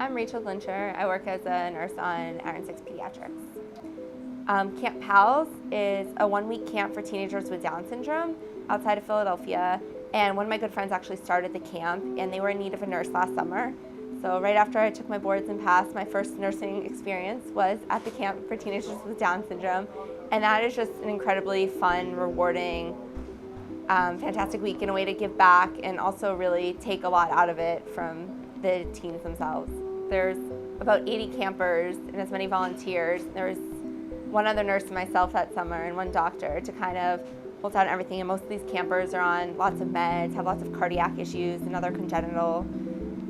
I'm Rachel Glincher. I work as a nurse on Iron 6 Pediatrics. Camp PALS is a one-week camp for teenagers with Down syndrome outside of Philadelphia. And one of my good friends actually started the camp, and they were in need of a nurse last summer. So right after I took my boards and passed, my first nursing experience was at the camp for teenagers with Down syndrome. And that is just an incredibly fun, rewarding, fantastic week and a way to give back and also really take a lot out of it from the teens themselves. There's about 80 campers and as many volunteers. There's one other nurse and myself that summer and one doctor to kind of hold down everything. And most of these campers are on lots of meds, have lots of cardiac issues and other congenital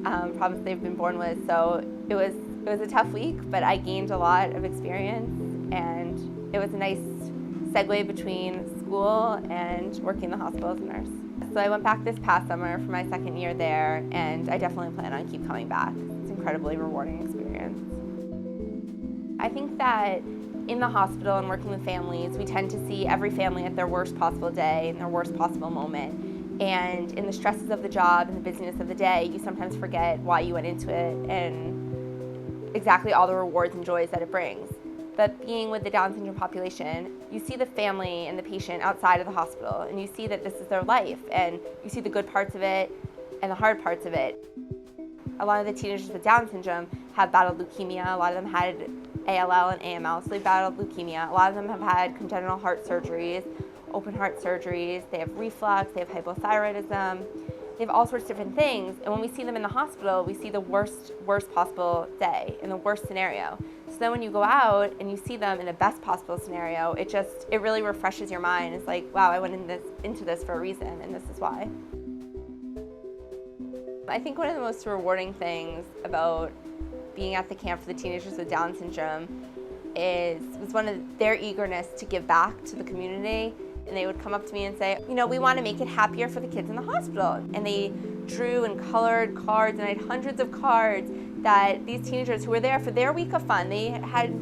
problems they've been born with. So it was a tough week, but I gained a lot of experience, and it was a nice segue between school and working in the hospital as a nurse. So I went back this past summer for my second year there, and I definitely plan on keep coming back. It's an incredibly rewarding experience. I think that in the hospital and working with families, we tend to see every family at their worst possible day and their worst possible moment. And in the stresses of the job and the busyness of the day, you sometimes forget why you went into it and exactly all the rewards and joys that it brings. But being with the Down syndrome population, you see the family and the patient outside of the hospital, and you see that this is their life, and you see the good parts of it and the hard parts of it. A lot of the teenagers with Down syndrome have battled leukemia. A lot of them had ALL and AML, so they battled leukemia. A lot of them have had congenital heart surgeries, open heart surgeries. They have reflux, they have hypothyroidism. They have all sorts of different things, and when we see them in the hospital, we see the worst possible day, in the worst scenario. So then when you go out and you see them in the best possible scenario, it really refreshes your mind. It's like, wow, I went into this for a reason, and this is why. I think one of the most rewarding things about being at the camp for the teenagers with Down syndrome was one of their eagerness to give back to the community. And they would come up to me and say, we want to make it happier for the kids in the hospital. And they drew and colored cards, and I had hundreds of cards that these teenagers who were there for their week of fun, they had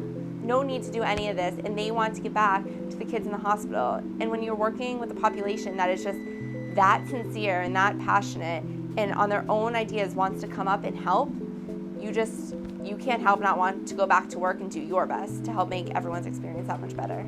no need to do any of this, and they want to give back to the kids in the hospital. And when you're working with a population that is just that sincere and that passionate and on their own ideas wants to come up and help, you can't help not want to go back to work and do your best to help make everyone's experience that much better.